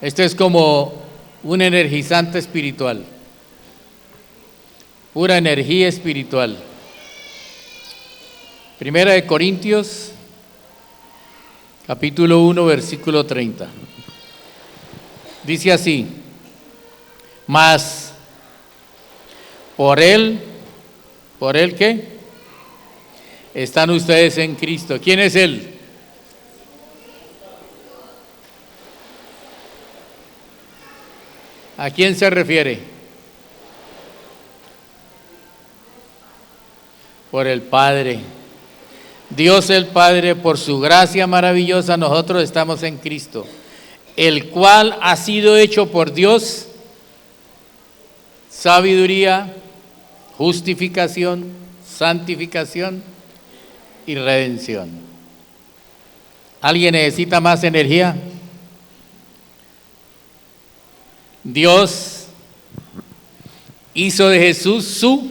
Esto es como un energizante espiritual, pura energía espiritual. Primera de Corintios, capítulo 1, versículo 30. Dice así: mas ¿por él qué? Están ustedes en Cristo. ¿Quién es él? ¿A quién se refiere? Por el Padre. Dios el Padre, por su gracia maravillosa, nosotros estamos en Cristo, el cual ha sido hecho por Dios sabiduría, justificación, santificación y redención. ¿Alguien necesita más energía? Dios hizo de Jesús su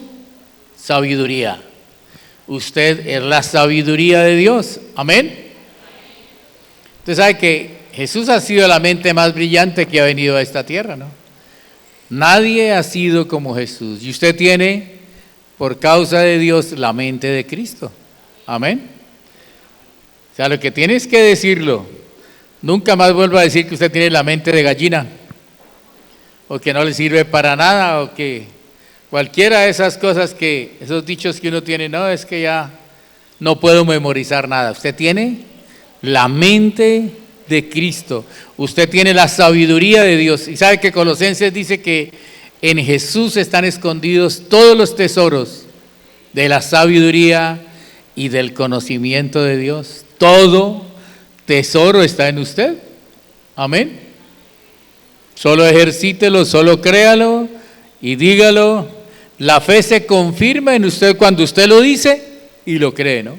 sabiduría. Usted es la sabiduría de Dios. Amén. Usted sabe que Jesús ha sido la mente más brillante que ha venido a esta tierra, ¿no? Nadie ha sido como Jesús. Y usted tiene, por causa de Dios, la mente de Cristo. Amén. O sea, lo que tiene es que decirlo. Nunca más vuelva a decir que usted tiene la mente de gallina, o que no le sirve para nada, o que cualquiera de esas cosas, que esos dichos que uno tiene, no, es que ya no puedo memorizar nada. Usted tiene la mente de Cristo, usted tiene la sabiduría de Dios. Y sabe que Colosenses dice que en Jesús están escondidos todos los tesoros de la sabiduría y del conocimiento de Dios. Todo tesoro está en usted. Amén. Solo ejercítelo, solo créalo y dígalo. La fe se confirma en usted cuando usted lo dice y lo cree, ¿no?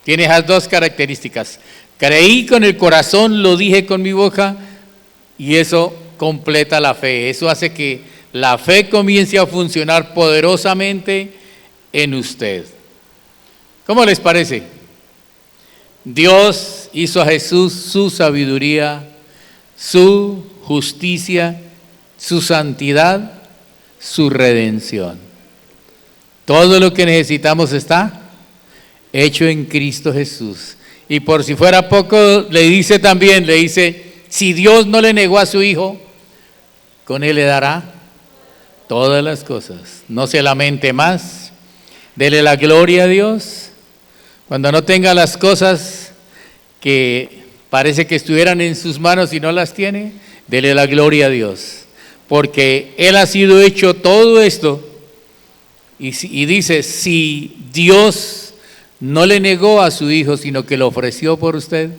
Tiene esas dos características. Creí con el corazón, lo dije con mi boca, y eso completa la fe. Eso hace que la fe comience a funcionar poderosamente en usted. ¿Cómo les parece? Dios hizo a Jesús su sabiduría, su justicia, su santidad, su redención. Todo lo que necesitamos está hecho en Cristo Jesús. Y por si fuera poco, le dice, si Dios no le negó a su Hijo, con Él le dará todas las cosas. No se lamente más, dele la gloria a Dios. Cuando no tenga las cosas que parece que estuvieran en sus manos y no las tiene, dele la gloria a Dios. Porque Él ha sido hecho todo esto, y dice, si Dios no le negó a su Hijo, sino que lo ofreció por usted,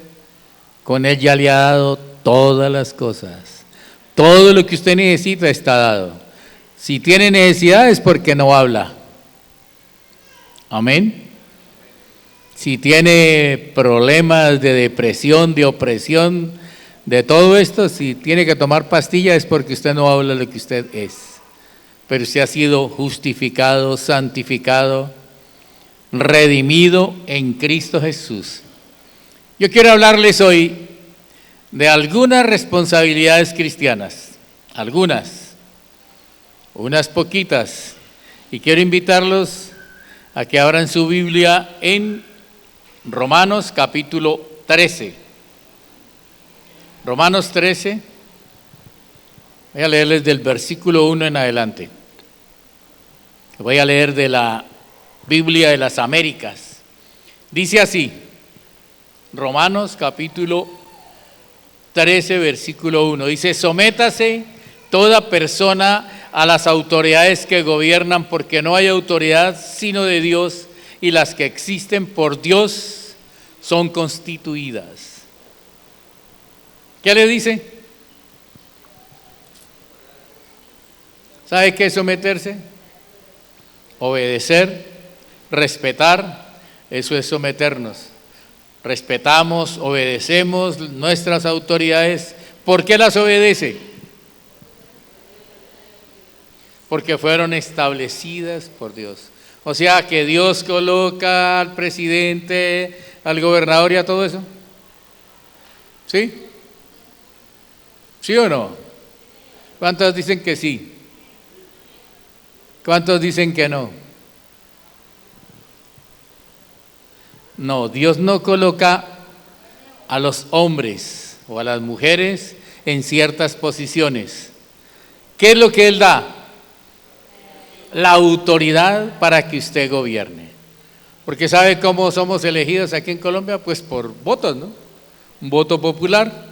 con Él ya le ha dado todas las cosas. Todo lo que usted necesita está dado. Si tiene necesidad es porque no habla. Amén. Si tiene problemas de depresión, de opresión, de todo esto, si tiene que tomar pastillas es porque usted no habla lo que usted es. Pero usted ha sido justificado, santificado, redimido en Cristo Jesús. Yo quiero hablarles hoy de algunas responsabilidades cristianas, unas poquitas, y quiero invitarlos a que abran su Biblia en Romanos capítulo 13. Romanos 13, voy a leerles del versículo 1 en adelante. Voy a leer de la Biblia de las Américas. Dice así, Romanos capítulo 13, versículo 1. Dice, sométase toda persona a las autoridades que gobiernan, porque no hay autoridad sino de Dios, y las que existen por Dios son constituidas. ¿Qué le dice? ¿Sabe qué es someterse? Obedecer, respetar, eso es someternos. Respetamos, obedecemos nuestras autoridades. ¿Por qué las obedece? Porque fueron establecidas por Dios. O sea que Dios coloca al presidente, al gobernador y a todo eso. ¿Sí? ¿Sí o no? ¿Cuántos dicen que sí? ¿Cuántos dicen que no? No, Dios no coloca a los hombres o a las mujeres en ciertas posiciones. ¿Qué es lo que Él da? La autoridad para que usted gobierne. Porque ¿sabe cómo somos elegidos aquí en Colombia? Pues por votos, ¿no? Un voto popular.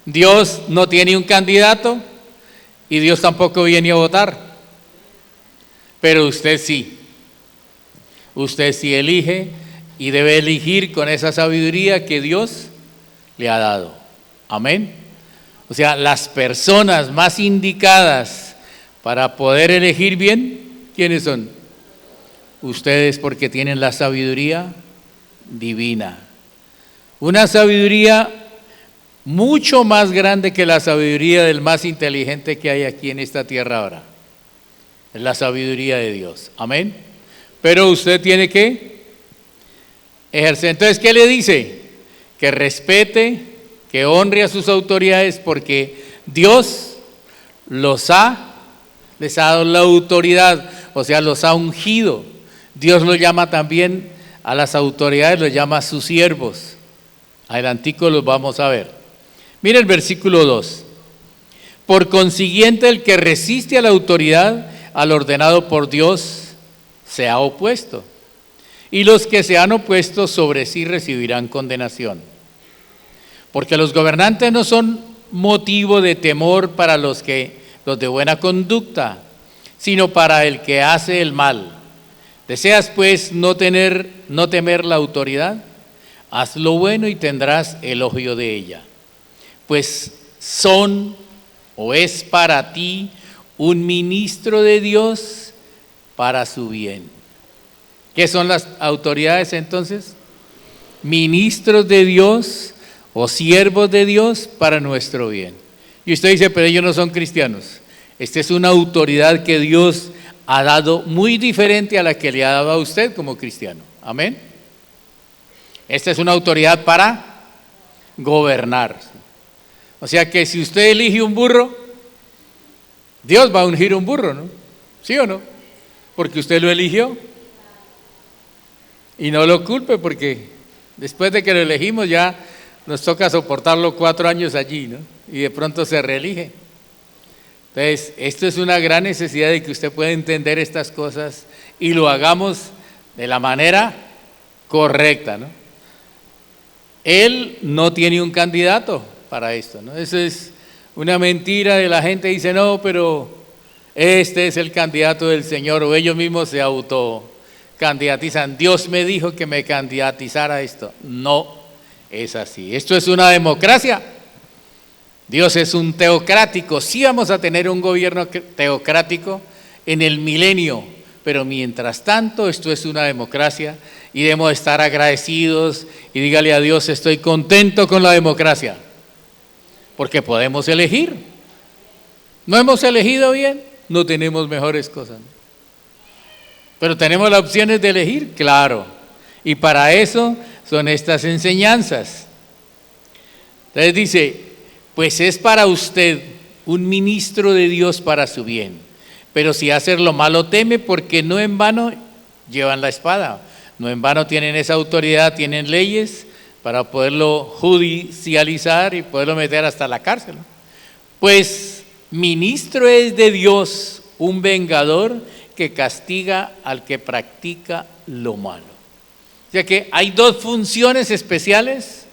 Dios no tiene un candidato y Dios tampoco viene a votar. Pero usted sí. Usted sí elige y debe elegir con esa sabiduría que Dios le ha dado. Amén. O sea, las personas más indicadas para poder elegir bien, ¿quiénes son? Ustedes, porque tienen la sabiduría divina. Una sabiduría mucho más grande que la sabiduría del más inteligente que hay aquí en esta tierra ahora. Es la sabiduría de Dios. Amén. Pero usted tiene que ejercer. Entonces, ¿qué le dice? Que respete, que honre a sus autoridades, porque Dios les ha dado la autoridad, o sea, los ha ungido. Dios lo llama también a las autoridades, los llama a sus siervos. Adelantico los vamos a ver. Mira el versículo 2. Por consiguiente, el que resiste a la autoridad, al ordenado por Dios, se ha opuesto. Y los que se han opuesto sobre sí recibirán condenación. Porque los gobernantes no son motivo de temor para los de buena conducta, sino para el que hace el mal. ¿Deseas pues no temer la autoridad? Haz lo bueno y tendrás elogio de ella. Pues son o es para ti un ministro de Dios para su bien. ¿Qué son las autoridades entonces? Ministros de Dios o siervos de Dios para nuestro bien. Y usted dice, pero ellos no son cristianos. Esta es una autoridad que Dios ha dado muy diferente a la que le ha dado a usted como cristiano. Amén. Esta es una autoridad para gobernar. O sea que si usted elige un burro, Dios va a ungir un burro, ¿no? ¿Sí o no? Porque usted lo eligió. Y no lo culpe, porque después de que lo elegimos ya nos toca soportarlo 4 años allí, ¿no? Y de pronto se reelige. Entonces, esto es una gran necesidad de que usted pueda entender estas cosas y lo hagamos de la manera correcta, ¿no? Él no tiene un candidato para esto, ¿no? Eso es una mentira de la gente, dice, no, pero este es el candidato del Señor, o ellos mismos se autocandidatizan. Dios me dijo que me candidatizara a esto. No es así. Esto es una democracia. Dios es un teocrático. Sí vamos a tener un gobierno teocrático en el milenio, pero mientras tanto esto es una democracia y debemos estar agradecidos y dígale a Dios, estoy contento con la democracia, porque podemos elegir. ¿No hemos elegido bien? No tenemos mejores cosas. Pero tenemos las opciones de elegir, claro. Y para eso son estas enseñanzas. Entonces dice, pues es para usted un ministro de Dios para su bien. Pero si hacer lo malo teme, porque no en vano llevan la espada. No en vano tienen esa autoridad, tienen leyes para poderlo judicializar y poderlo meter hasta la cárcel. Pues ministro es de Dios, un vengador que castiga al que practica lo malo. O sea que hay 2 funciones especiales,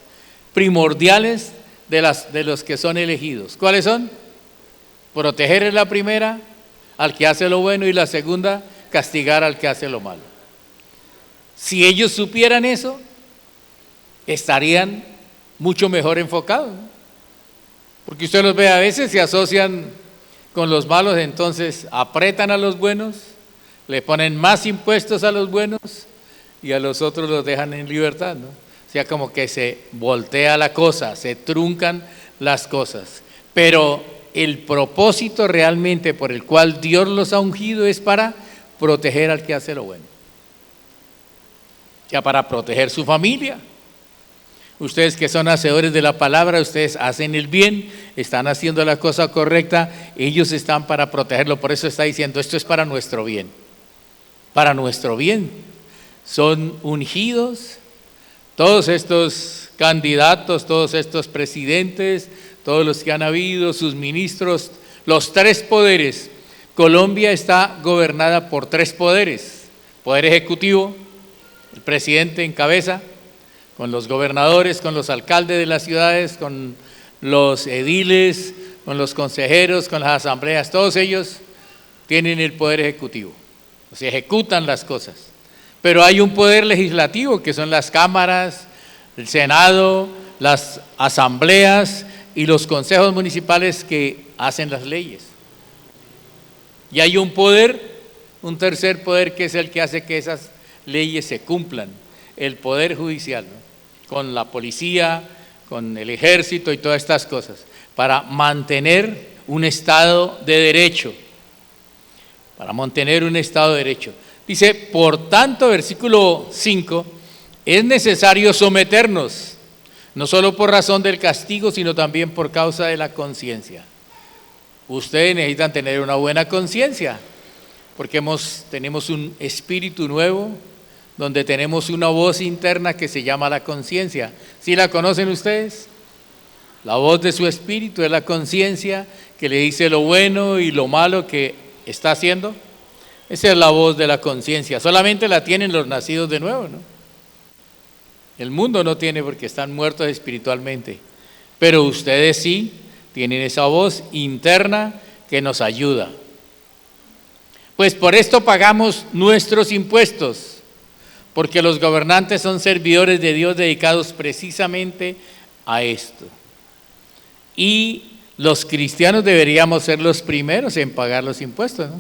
primordiales de los que son elegidos. ¿Cuáles son? Proteger es la primera, al que hace lo bueno, y la segunda, castigar al que hace lo malo. Si ellos supieran eso, estarían mucho mejor enfocados, ¿no? Porque usted los ve, a veces se asocian con los malos, entonces apretan a los buenos, le ponen más impuestos a los buenos y a los otros los dejan en libertad, ¿no? O sea, como que se voltea la cosa, se truncan las cosas. Pero el propósito realmente por el cual Dios los ha ungido es para proteger al que hace lo bueno. Ya para proteger su familia. Ustedes que son hacedores de la palabra, ustedes hacen el bien, están haciendo la cosa correcta, ellos están para protegerlo. Por eso está diciendo, esto es para nuestro bien. Para nuestro bien. Son ungidos todos estos candidatos, todos estos presidentes, todos los que han habido, sus ministros, los tres poderes. Colombia está gobernada por tres poderes: poder ejecutivo, el presidente en cabeza, con los gobernadores, con los alcaldes de las ciudades, con los ediles, con los consejeros, con las asambleas. Todos ellos tienen el poder ejecutivo, o sea, ejecutan las cosas. Pero hay un poder legislativo, que son las cámaras, el Senado, las asambleas y los consejos municipales que hacen las leyes. Y hay un poder, un tercer poder, que es el que hace que esas leyes se cumplan, el poder judicial, ¿no? Con la policía, con el ejército y todas estas cosas, para mantener un Estado de Derecho, para mantener un Estado de Derecho. Dice, por tanto, versículo 5, es necesario someternos, no solo por razón del castigo, sino también por causa de la conciencia. Ustedes necesitan tener una buena conciencia, porque tenemos un espíritu nuevo, donde tenemos una voz interna que se llama la conciencia. ¿Sí la conocen ustedes? La voz de su espíritu es la conciencia que le dice lo bueno y lo malo que está haciendo. Esa es la voz de la conciencia. Solamente la tienen los nacidos de nuevo, ¿no? El mundo no tiene, porque están muertos espiritualmente. Pero ustedes sí tienen esa voz interna que nos ayuda. Pues por esto pagamos nuestros impuestos, porque los gobernantes son servidores de Dios dedicados precisamente a esto. Y los cristianos deberíamos ser los primeros en pagar los impuestos, ¿no?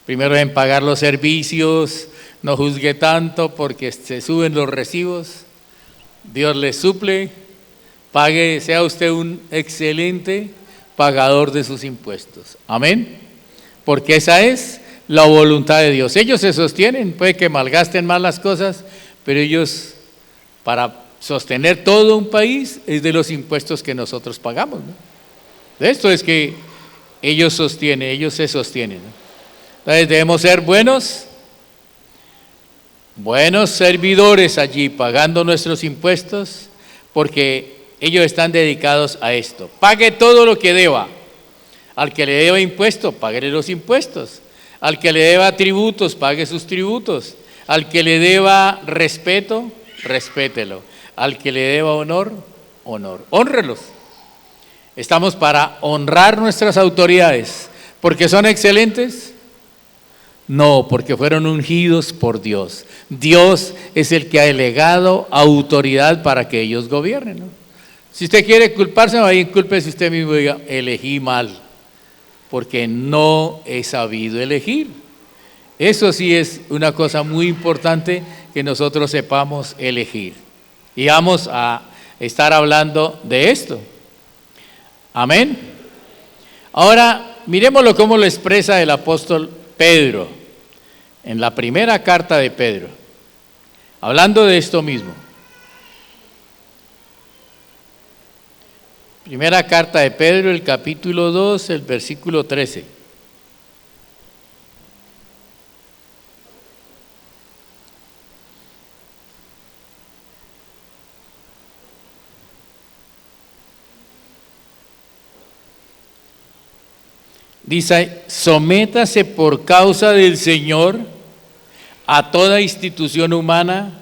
Primero en pagar los servicios, no juzgue tanto porque se suben los recibos, Dios les suple, pague, sea usted un excelente pagador de sus impuestos. Amén. Porque esa es la voluntad de Dios. Ellos se sostienen, puede que malgasten más las cosas, pero ellos, para sostener todo un país, es de los impuestos que nosotros pagamos, ¿no? De esto es que ellos se sostienen, ¿no? Entonces debemos ser buenos servidores allí, pagando nuestros impuestos, porque ellos están dedicados a esto. Pague todo lo que deba. Al que le deba impuestos, páguele los impuestos. Al que le deba tributos, pague sus tributos. Al que le deba respeto, respételo. Al que le deba honor, honor. Hónrelos. Estamos para honrar nuestras autoridades. ¿Porque son excelentes? No, porque fueron ungidos por Dios. Dios es el que ha delegado autoridad para que ellos gobiernen, ¿no? Si usted quiere culparse, ahí cúlpese usted mismo y diga, elegí mal, porque no he sabido elegir. Eso sí es una cosa muy importante, que nosotros sepamos elegir. Y vamos a estar hablando de esto. Amén. Ahora, miremoslo cómo lo expresa el apóstol Pedro, en la primera carta de Pedro, hablando de esto mismo. Primera carta de Pedro, el capítulo 2, el versículo 13. Dice, sométase por causa del Señor a toda institución humana,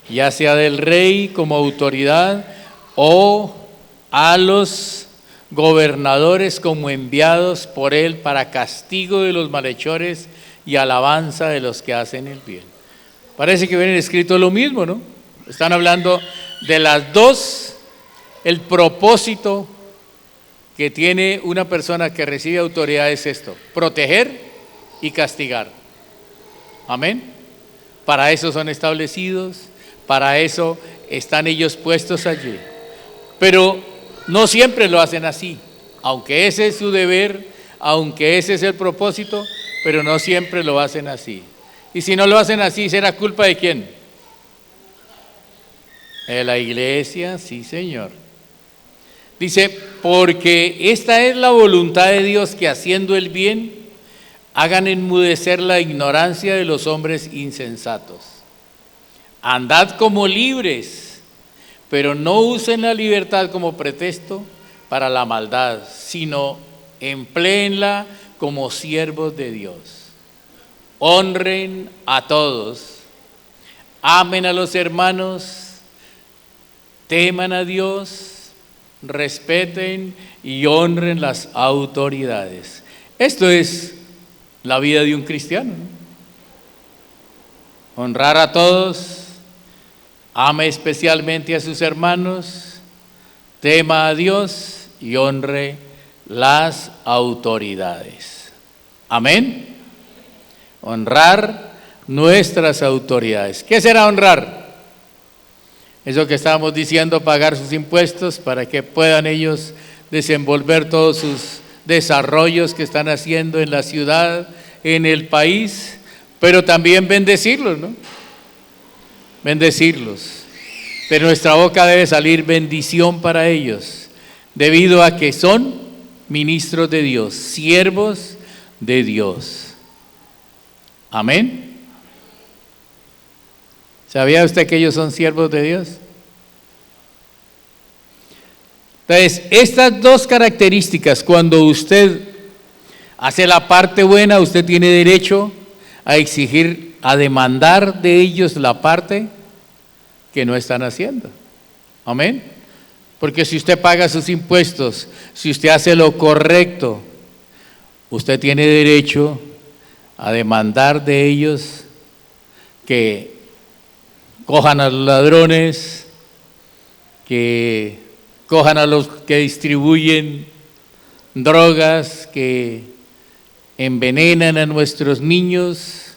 ya sea del rey como autoridad o a los gobernadores como enviados por él para castigo de los malhechores y alabanza de los que hacen el bien. Parece que viene escrito lo mismo, ¿no? Están hablando de las dos, el propósito que tiene una persona que recibe autoridad es esto: proteger y castigar. Amén. Para eso son establecidos, para eso están ellos puestos allí. Pero no siempre lo hacen así, aunque ese es su deber, aunque ese es el propósito, pero no siempre lo hacen así. Y si no lo hacen así, ¿será culpa de quién? De la iglesia, sí, Señor. Dice, porque esta es la voluntad de Dios, que haciendo el bien, hagan enmudecer la ignorancia de los hombres insensatos. Andad como libres, pero no usen la libertad como pretexto para la maldad, sino empléenla como siervos de Dios. Honren a todos, amen a los hermanos, teman a Dios, respeten y honren las autoridades. Esto es la vida de un cristiano, ¿no? Honrar a todos, ame especialmente a sus hermanos, tema a Dios y honre las autoridades. Amén. Honrar nuestras autoridades. ¿Qué será honrar? Eso que estábamos diciendo, pagar sus impuestos para que puedan ellos desenvolver todos sus desarrollos que están haciendo en la ciudad, en el país, pero también bendecirlos, ¿no? Bendecirlos. De nuestra boca debe salir bendición para ellos, debido a que son ministros de Dios, siervos de Dios. Amén. ¿Sabía usted que ellos son siervos de Dios? Entonces, estas dos características, cuando usted hace la parte buena, usted tiene derecho a exigir, a demandar de ellos la parte que no están haciendo. Amén. Porque si usted paga sus impuestos, si usted hace lo correcto, usted tiene derecho a demandar de ellos que cojan a los ladrones, que cojan a los que distribuyen drogas, que envenenan a nuestros niños,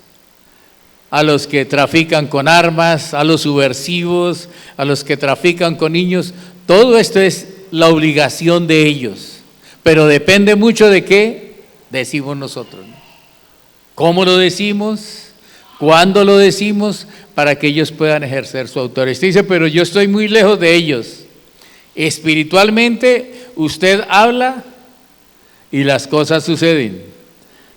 a los que trafican con armas, a los subversivos, a los que trafican con niños. Todo esto es la obligación de ellos, pero depende mucho de qué decimos nosotros, ¿no? ¿Cómo lo decimos? ¿Cuándo lo decimos? Para que ellos puedan ejercer su autoridad. Usted dice, pero yo estoy muy lejos de ellos. Espiritualmente usted habla y las cosas suceden.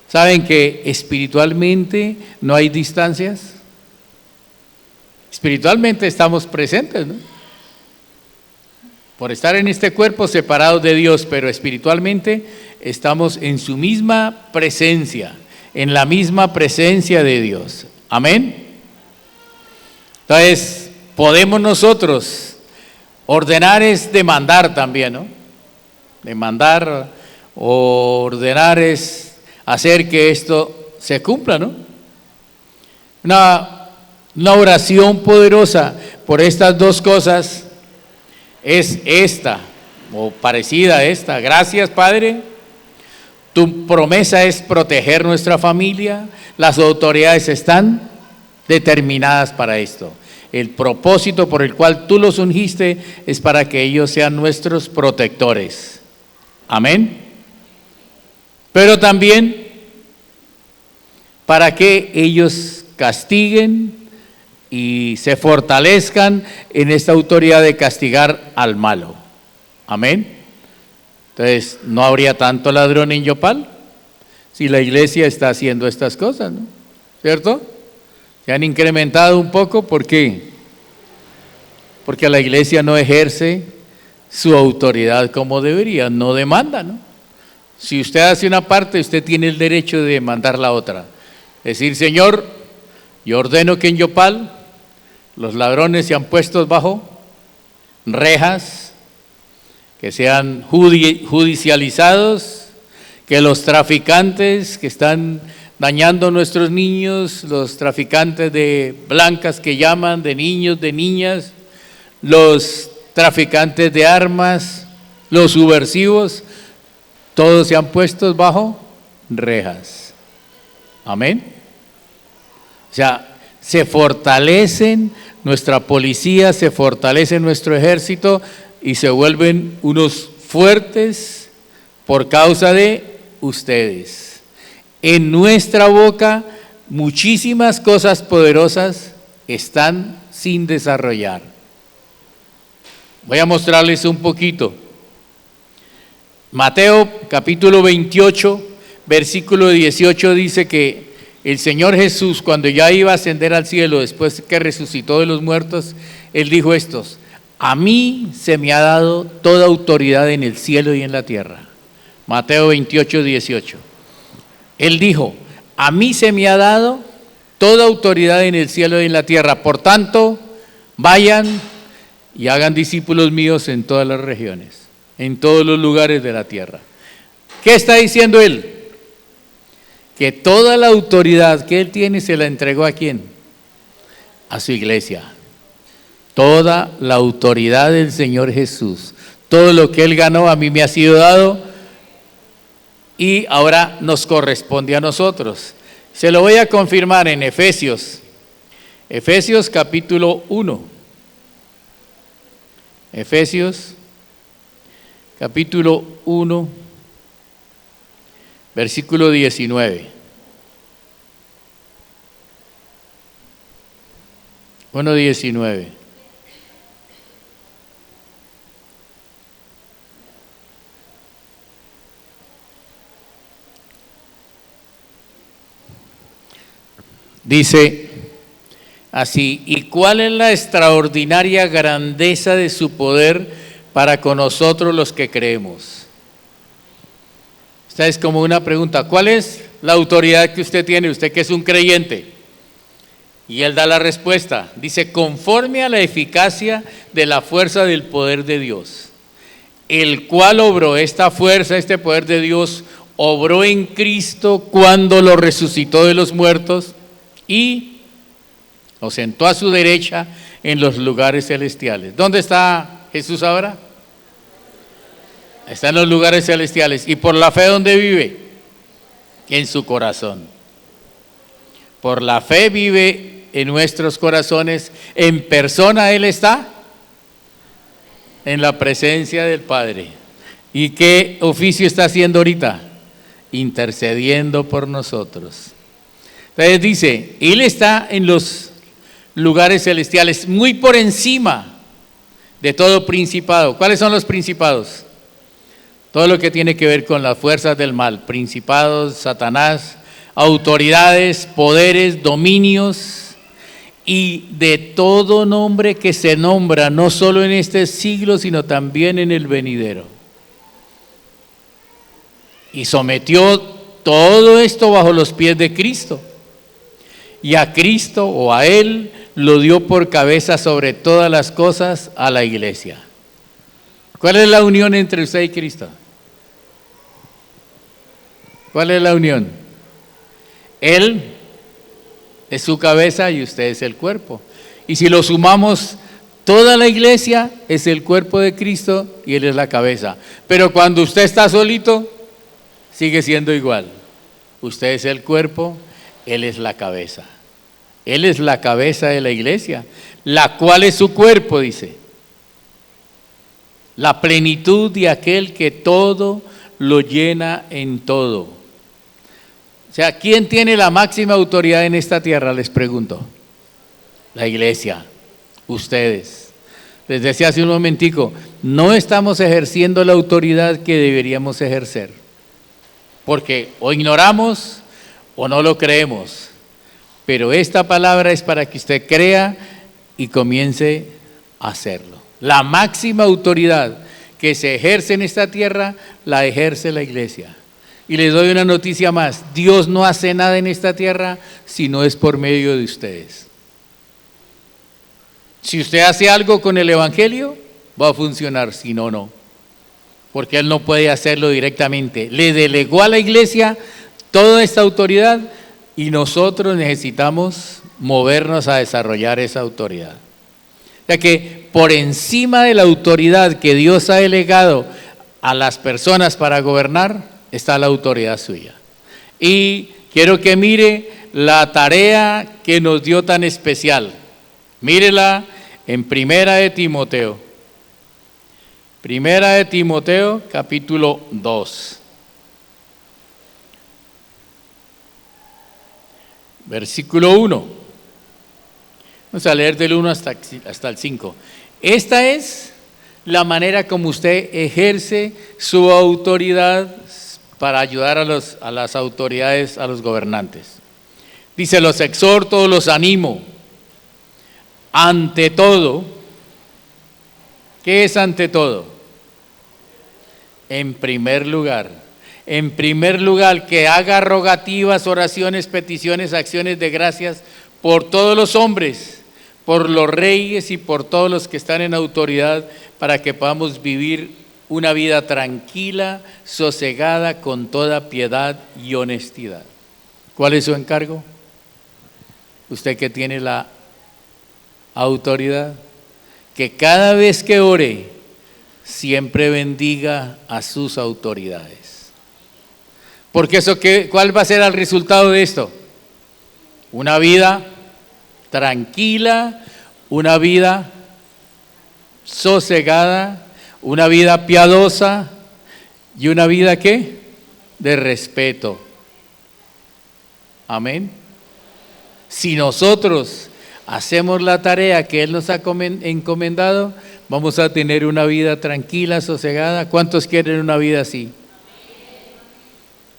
¿Saben que espiritualmente no hay distancias? Espiritualmente estamos presentes, ¿no? Por estar en este cuerpo separados de Dios, pero espiritualmente estamos en su misma presencia, en la misma presencia de Dios. Amén. Entonces, podemos nosotros ordenar, es demandar también, ¿no? Demandar o ordenar es hacer que esto se cumpla, ¿no? Una oración poderosa por estas dos cosas es esta, o parecida a esta. Gracias, Padre. Tu promesa es proteger nuestra familia. Las autoridades están determinadas para esto. El propósito por el cual tú los ungiste es para que ellos sean nuestros protectores. Amén. Pero también para que ellos castiguen y se fortalezcan en esta autoridad de castigar al malo. Amén. Entonces, no habría tanto ladrón en Yopal si la iglesia está haciendo estas cosas, ¿no? ¿Cierto? Se han incrementado un poco. ¿Por qué? Porque la iglesia no ejerce su autoridad como debería, no demanda, ¿no? Si usted hace una parte, usted tiene el derecho de demandar la otra. Decir, Señor, yo ordeno que en Yopal los ladrones sean puestos bajo rejas, que sean judicializados, que los traficantes que están dañando a nuestros niños, los traficantes de blancas que llaman, de niños, de niñas, los traficantes de armas, los subversivos, todos sean puestos bajo rejas. Amén. O sea, se fortalecen nuestra policía, se fortalece nuestro ejército y se vuelven unos fuertes por causa de ustedes. En nuestra boca muchísimas cosas poderosas están sin desarrollar. Voy a mostrarles un poquito. Mateo capítulo 28, versículo 18 dice que el Señor Jesús, cuando ya iba a ascender al cielo, después que resucitó de los muertos, Él dijo estos: a mí se me ha dado toda autoridad en el cielo y en la tierra. Mateo 28, 18. Él dijo: a mí se me ha dado toda autoridad en el cielo y en la tierra. Por tanto, vayan y hagan discípulos míos en todas las regiones, en todos los lugares de la tierra. ¿Qué está diciendo Él? Que toda la autoridad que Él tiene se la entregó ¿a quién? A su iglesia. Toda la autoridad del Señor Jesús. Todo lo que Él ganó a mí me ha sido dado y ahora nos corresponde a nosotros. Se lo voy a confirmar en Efesios. Efesios capítulo 1. Efesios capítulo 1, versículo 19. 1:19. Dice así: ¿y cuál es la extraordinaria grandeza de su poder para con nosotros los que creemos? Esta es como una pregunta. ¿Cuál es la autoridad que usted tiene, usted que es un creyente? Y él da la respuesta. Dice: conforme a la eficacia de la fuerza del poder de Dios, el cual obró esta fuerza, este poder de Dios, obró en Cristo cuando lo resucitó de los muertos y lo sentó a su derecha en los lugares celestiales. ¿Dónde está Jesús ahora? Está en los lugares celestiales. ¿Y por la fe dónde vive? En su corazón. Por la fe vive en nuestros corazones. En persona Él está en la presencia del Padre. ¿Y qué oficio está haciendo ahorita? Intercediendo por nosotros. Entonces dice, Él está en los lugares celestiales, muy por encima de todo principado. ¿Cuáles son los principados? Todo lo que tiene que ver con las fuerzas del mal, principados, Satanás, autoridades, poderes, dominios, y de todo nombre que se nombra, no solo en este siglo, sino también en el venidero. Y sometió todo esto bajo los pies de Cristo. Y a Cristo, o a Él, lo dio por cabeza sobre todas las cosas a la iglesia. ¿Cuál es la unión entre usted y Cristo? ¿Cuál es la unión? Él es su cabeza y usted es el cuerpo. Y si lo sumamos, toda la iglesia es el cuerpo de Cristo y Él es la cabeza. Pero cuando usted está solito, sigue siendo igual. Usted es el cuerpo, Él es la cabeza. Él es la cabeza de la iglesia, la cual es su cuerpo, dice. La plenitud de aquel que todo lo llena en todo. O sea, ¿quién tiene la máxima autoridad en esta tierra? Les pregunto. La iglesia, ustedes. Les decía hace un momentico, no estamos ejerciendo la autoridad que deberíamos ejercer, porque o ignoramos o no lo creemos. Pero esta palabra es para que usted crea y comience a hacerlo. La máxima autoridad que se ejerce en esta tierra, la ejerce la iglesia. Y les doy una noticia más: Dios no hace nada en esta tierra si no es por medio de ustedes. Si usted hace algo con el evangelio, va a funcionar, si no, no. Porque Él no puede hacerlo directamente. Le delegó a la iglesia toda esta autoridad y nosotros necesitamos movernos a desarrollar esa autoridad. O sea que por encima de la autoridad que Dios ha delegado a las personas para gobernar, está la autoridad suya. Y quiero que mire la tarea que nos dio tan especial. Mírela en Primera de Timoteo. Primera de Timoteo, capítulo 2. Versículo 1. Vamos a leer del 1 hasta el 5. Esta es la manera como usted ejerce su autoridad para ayudar a las autoridades, a los gobernantes. Dice, los exhorto, los animo. Ante todo, ¿qué es ante todo? En primer lugar, que haga rogativas, oraciones, peticiones, acciones de gracias por todos los hombres, por los reyes y por todos los que están en autoridad, para que podamos vivir una vida tranquila, sosegada, con toda piedad y honestidad. ¿Cuál es su encargo? Usted que tiene la autoridad, que cada vez que ore, siempre bendiga a sus autoridades. Porque ¿cuál va a ser el resultado de esto? Una vida tranquila, una vida sosegada, una vida piadosa y una vida ¿qué? De respeto. Amén. Si nosotros hacemos la tarea que Él nos ha encomendado, vamos a tener una vida tranquila, sosegada. ¿Cuántos quieren una vida así?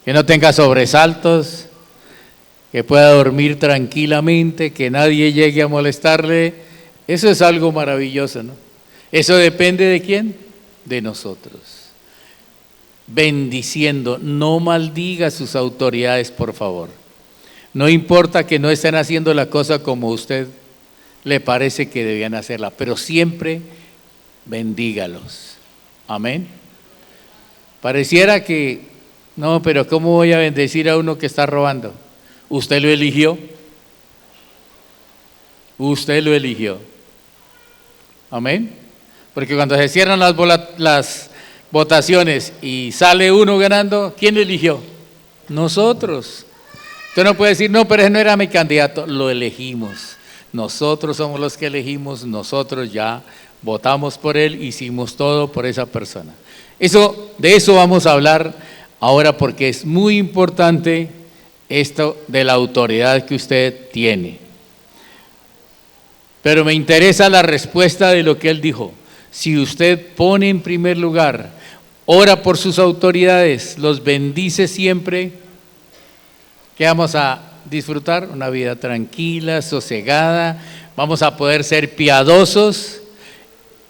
Que no tenga sobresaltos, que pueda dormir tranquilamente, que nadie llegue a molestarle. Eso es algo maravilloso, ¿no? Eso depende ¿de quién? De nosotros. Bendiciendo, no maldiga a sus autoridades, por favor. No importa que no estén haciendo la cosa como usted le parece que debían hacerla, pero siempre bendígalos. Amén. Pareciera que, no, pero ¿cómo voy a bendecir a uno que está robando? Usted lo eligió. Usted lo eligió. Amén. Porque cuando se cierran las votaciones y sale uno ganando, ¿quién lo eligió? Nosotros. Usted no puede decir, no, pero ese no era mi candidato. Lo elegimos. Nosotros somos los que elegimos, nosotros ya votamos por él, hicimos todo por esa persona. De eso vamos a hablar ahora, porque es muy importante esto de la autoridad que usted tiene. Pero me interesa la respuesta de lo que él dijo. Si usted pone en primer lugar, ora por sus autoridades, los bendice siempre, ¿qué vamos a disfrutar? Una vida tranquila, sosegada, vamos a poder ser piadosos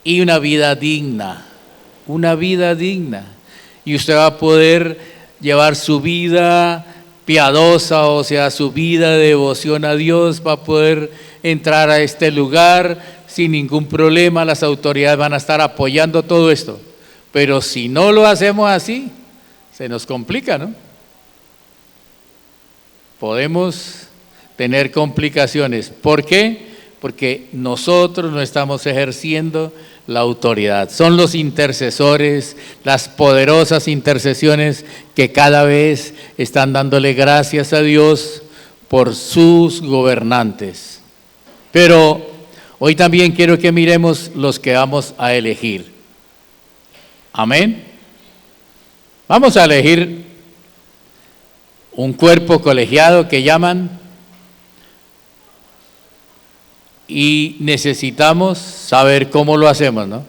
y una vida digna. Y usted va a poder llevar su vida piadosa, o sea, su vida de devoción a Dios, va a poder entrar a este lugar sin ningún problema. Las autoridades van a estar apoyando todo esto. Pero si no lo hacemos así, se nos complica, ¿no? Podemos tener complicaciones. ¿Por qué? Porque nosotros no estamos ejerciendo la autoridad. Son los intercesores, las poderosas intercesiones que cada vez están dándole gracias a Dios por sus gobernantes. Pero hoy también quiero que miremos los que vamos a elegir. Amén. Vamos a elegir un cuerpo colegiado que llaman, y necesitamos saber cómo lo hacemos, ¿no?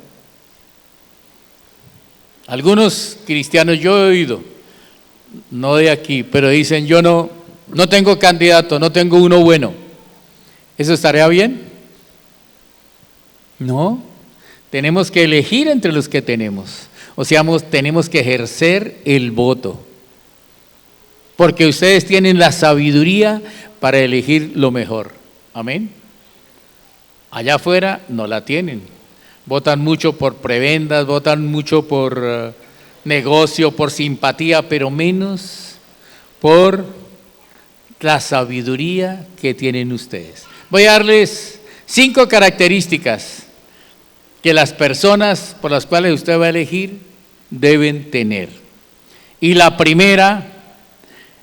Algunos cristianos, yo he oído, no de aquí, pero dicen, yo no tengo candidato, no tengo uno bueno. ¿Eso estaría bien? No, tenemos que elegir entre los que tenemos. O sea, tenemos que ejercer el voto. Porque ustedes tienen la sabiduría para elegir lo mejor. Amén. Allá afuera no la tienen. Votan mucho por prebendas, votan mucho por negocio, por simpatía, pero menos por la sabiduría que tienen ustedes. Voy a darles 5 características que las personas por las cuales usted va a elegir deben tener. Y la primera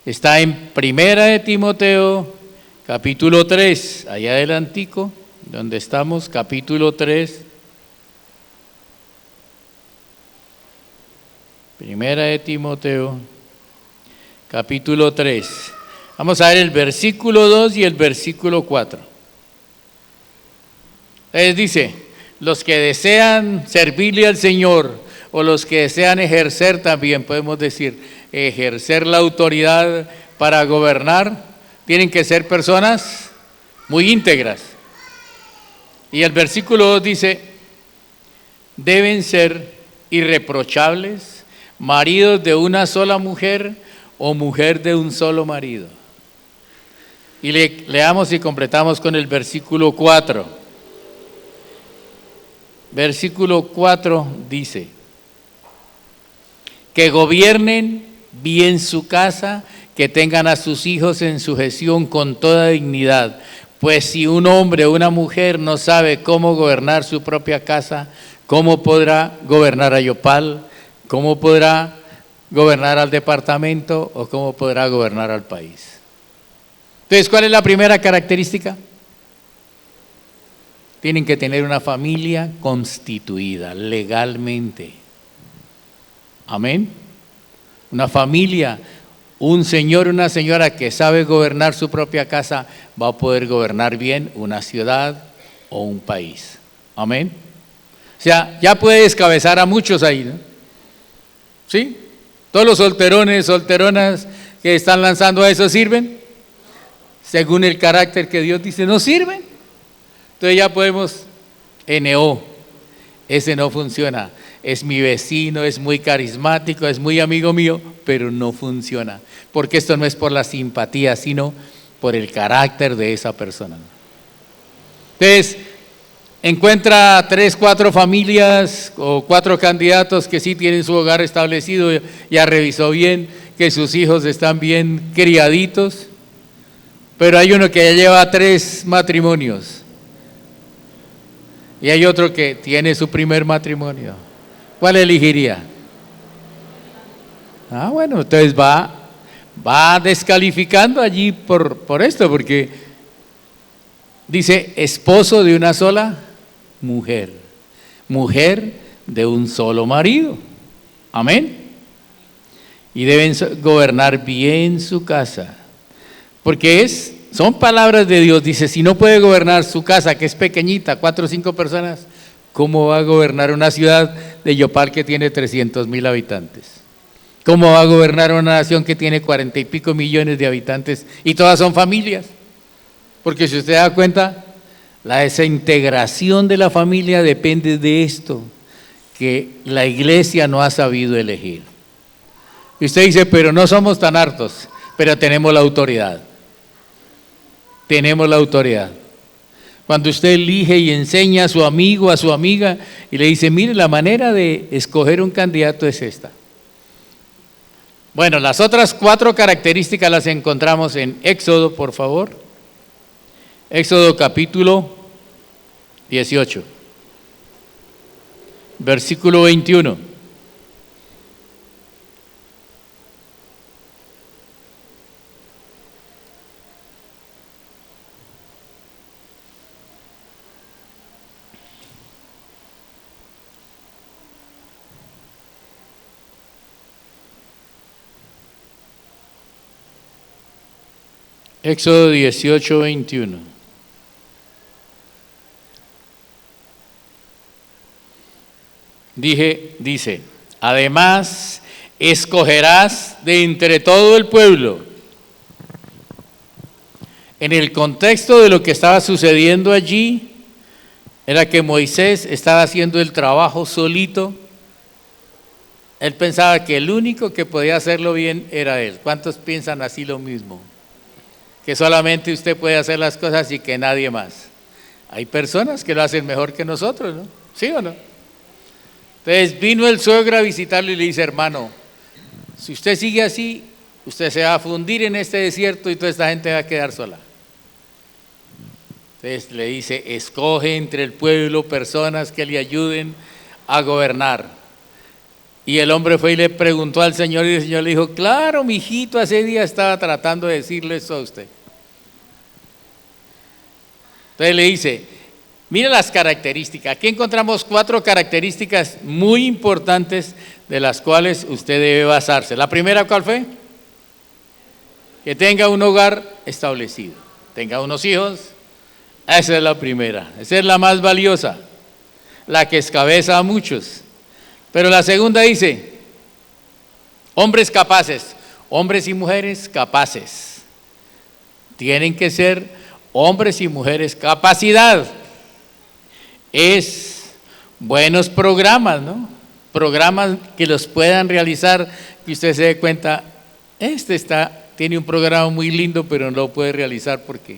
está en Primera de Timoteo, capítulo 3, allá adelantico, donde estamos, capítulo 3. Primera de Timoteo, capítulo 3. Vamos a ver el versículo 2 y el versículo 4. Dice, los que desean servirle al Señor o los que desean ejercer también, podemos decir, ejercer la autoridad para gobernar, tienen que ser personas muy íntegras. Y el versículo 2 dice, deben ser irreprochables, maridos de una sola mujer o mujer de un solo marido. Y leamos y completamos con el versículo 4. Versículo 4 dice, que gobiernen bien su casa, que tengan a sus hijos en sujeción con toda dignidad. Pues si un hombre o una mujer no sabe cómo gobernar su propia casa, ¿cómo podrá gobernar a Yopal? ¿Cómo podrá gobernar al departamento? ¿O cómo podrá gobernar al país? Entonces, ¿cuál es la primera característica? Tienen que tener una familia constituida legalmente. Amén. Una familia, un señor, una señora que sabe gobernar su propia casa, va a poder gobernar bien una ciudad o un país. Amén. O sea, ya puede descabezar a muchos ahí, ¿no? ¿Sí? Todos los solterones, solteronas que están lanzando a eso sirven, según el carácter que Dios dice, no sirven. Entonces ya podemos, ese no funciona. Es mi vecino, es muy carismático, es muy amigo mío, pero no funciona. Porque esto no es por la simpatía, sino por el carácter de esa persona. Entonces, encuentra 3, 4 familias o 4 candidatos que sí tienen su hogar establecido, ya revisó bien que sus hijos están bien criaditos, pero hay uno que ya lleva 3 matrimonios y hay otro que tiene su primer matrimonio. ¿Cuál elegiría? Bueno, entonces va descalificando allí por esto, porque dice esposo de una sola mujer, mujer de un solo marido. Amén. Y deben gobernar bien su casa, porque son palabras de Dios. Dice, si no puede gobernar su casa, que es pequeñita, 4 o 5 personas, ¿cómo va a gobernar una ciudad de Yopal que tiene 300,000 habitantes? ¿Cómo va a gobernar una nación que tiene 40 y pico millones de habitantes y todas son familias? Porque si usted da cuenta, la desintegración de la familia depende de esto, que la iglesia no ha sabido elegir. Y usted dice, pero no somos tan hartos, pero tenemos la autoridad. Tenemos la autoridad. Cuando usted elige y enseña a su amigo, a su amiga, y le dice, mire, la manera de escoger un candidato es esta. Bueno, las otras 4 características las encontramos en Éxodo, por favor. Éxodo capítulo 18, versículo 21. Éxodo 18, 21. Dice, además escogerás de entre todo el pueblo. En el contexto de lo que estaba sucediendo allí, era que Moisés estaba haciendo el trabajo solito. Él pensaba que el único que podía hacerlo bien era él. ¿Cuántos piensan así lo mismo? Que solamente usted puede hacer las cosas y que nadie más. Hay personas que lo hacen mejor que nosotros, ¿no? ¿Sí o no? Entonces vino el suegro a visitarlo y le dice, hermano, si usted sigue así, usted se va a fundir en este desierto y toda esta gente va a quedar sola. Entonces le dice, escoge entre el pueblo personas que le ayuden a gobernar. Y el hombre fue y le preguntó al Señor y el Señor le dijo, claro, mijito, hace día estaba tratando de decirle eso a usted. Entonces le dice, mira las características. Aquí encontramos 4 características muy importantes de las cuales usted debe basarse. La primera, ¿cuál fue? Que tenga un hogar establecido, tenga unos hijos. Esa es la primera, esa es la más valiosa. la que escabeza a muchos. Pero la segunda dice, hombres capaces, hombres y mujeres capaces. Tienen que ser hombres y mujeres. Capacidad es buenos programas, ¿no? Programas que los puedan realizar, que usted se dé cuenta, tiene un programa muy lindo, pero no lo puede realizar porque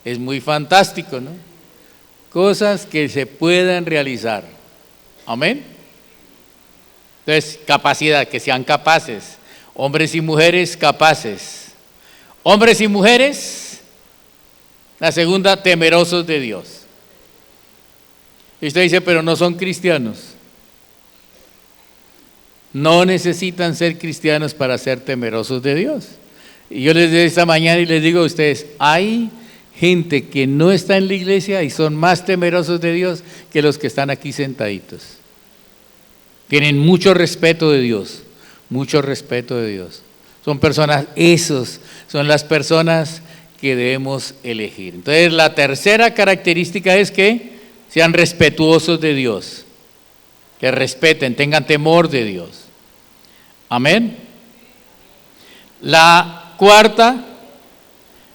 es muy fantástico, ¿no? Cosas que se puedan realizar. Amén. Entonces, capacidad, que sean capaces. Hombres y mujeres capaces. Hombres y mujeres, la segunda, temerosos de Dios. Y usted dice, pero no son cristianos. No necesitan ser cristianos para ser temerosos de Dios. Y yo les digo esta mañana y les digo a ustedes, hay gente que no está en la iglesia y son más temerosos de Dios que los que están aquí sentaditos. Tienen mucho respeto de Dios, mucho respeto de Dios. Son personas, esos son las personas que debemos elegir. Entonces, la tercera característica es que sean respetuosos de Dios, que respeten, tengan temor de Dios. Amén. La cuarta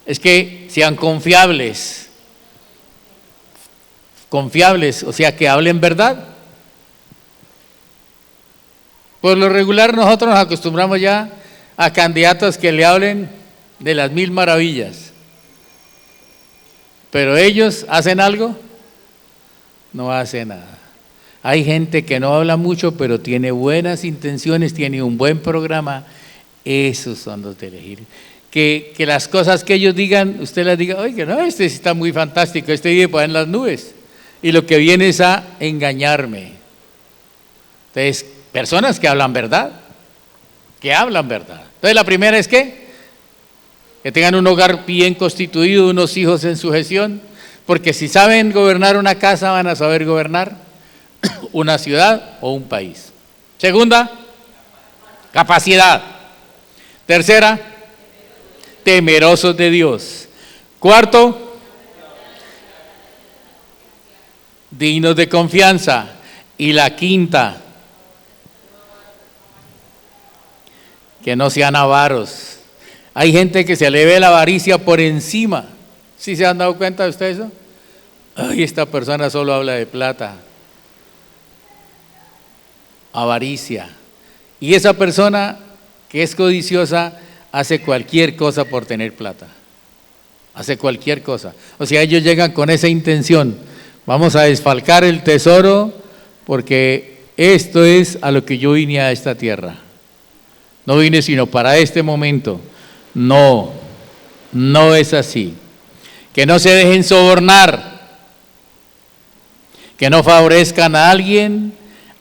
es que sean confiables. Confiables, o sea, que hablen verdad. Por lo regular nosotros nos acostumbramos ya a candidatos que le hablen de las 1000 maravillas. Pero ellos hacen algo, no hacen nada. Hay gente que no habla mucho, pero tiene buenas intenciones, tiene un buen programa. Esos son los de elegir. Que las cosas que ellos digan, usted les diga, oye, no, este está muy fantástico, este vive por en las nubes. Y lo que viene es a engañarme. Entonces, personas que hablan verdad, que hablan verdad. Entonces, la primera es que tengan un hogar bien constituido, unos hijos en sujeción, porque si saben gobernar una casa, van a saber gobernar una ciudad o un país. Segunda, capacidad. Tercera, temerosos de Dios. Cuarto, dignos de confianza. Y la quinta, que no sean avaros. Hay gente que se le ve la avaricia por encima. ¿Sí se han dado cuenta de ustedes eso? Ay, esta persona solo habla de plata. Avaricia. Y esa persona que es codiciosa hace cualquier cosa por tener plata. Hace cualquier cosa. O sea, ellos llegan con esa intención. Vamos a desfalcar el tesoro porque esto es a lo que yo vine a esta tierra. No vine sino para este momento. No, no es así. Que no se dejen sobornar. Que no favorezcan a alguien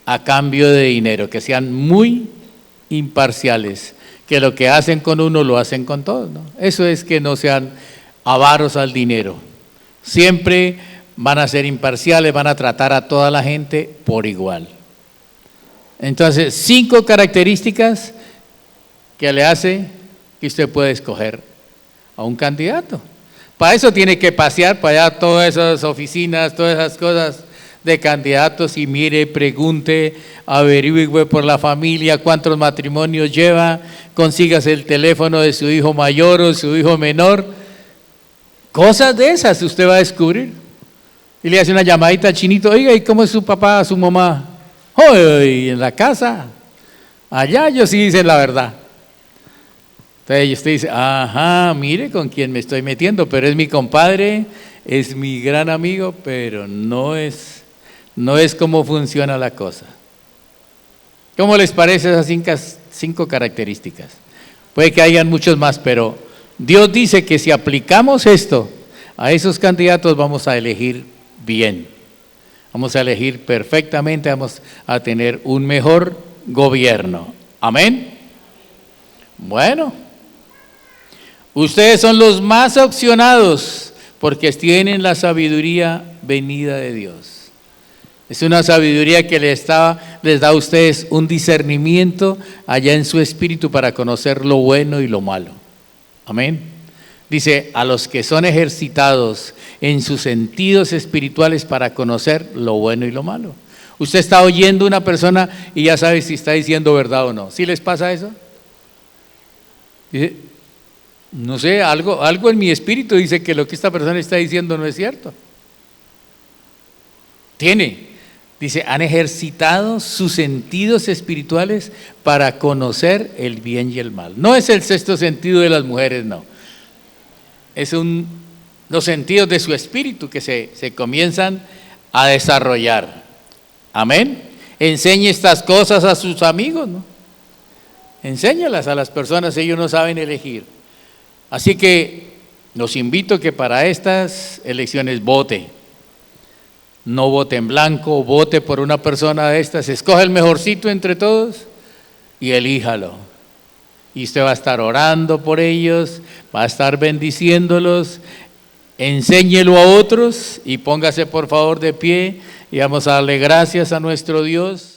a cambio de dinero, que sean muy imparciales, que lo que hacen con uno lo hacen con todos, ¿no? Eso es que no sean avaros al dinero. Siempre van a ser imparciales, van a tratar a toda la gente por igual. Entonces, 5 características que le hace que usted pueda escoger a un candidato. Para eso tiene que pasear para allá todas esas oficinas, todas esas cosas de candidatos y mire, pregunte, averigüe por la familia cuántos matrimonios lleva, consígase el teléfono de su hijo mayor o su hijo menor. Cosas de esas usted va a descubrir. Y le hace una llamadita al chinito, oiga, ¿y cómo es su papá, su mamá? ¡Hoy en la casa! Allá ellos sí dicen la verdad. Entonces usted dice, ajá, mire con quién me estoy metiendo, pero es mi compadre, es mi gran amigo, pero no es cómo funciona la cosa. ¿Cómo les parece esas 5 características? Puede que hayan muchos más, pero Dios dice que si aplicamos esto a esos candidatos vamos a elegir bien. Vamos a elegir perfectamente, vamos a tener un mejor gobierno. Amén. Bueno, ustedes son los más opcionados porque tienen la sabiduría venida de Dios. Es una sabiduría que les da a ustedes un discernimiento allá en su espíritu para conocer lo bueno y lo malo. Amén. Dice, a los que son ejercitados en sus sentidos espirituales para conocer lo bueno y lo malo. Usted está oyendo a una persona y ya sabe si está diciendo verdad o no. ¿Sí les pasa eso? Dice, no sé, algo en mi espíritu dice que lo que esta persona está diciendo no es cierto. Dice, han ejercitado sus sentidos espirituales para conocer el bien y el mal. No es el sexto sentido de las mujeres, no. Es los sentidos de su espíritu que se comienzan a desarrollar. Amén. Enseñe estas cosas a sus amigos, ¿no? Enséñalas a las personas, ellos no saben elegir. Así que los invito a que para estas elecciones vote. No vote en blanco, vote por una persona de estas, escoge el mejorcito entre todos y elíjalo. Y usted va a estar orando por ellos, va a estar bendiciéndolos, enséñelo a otros y póngase por favor de pie y vamos a darle gracias a nuestro Dios.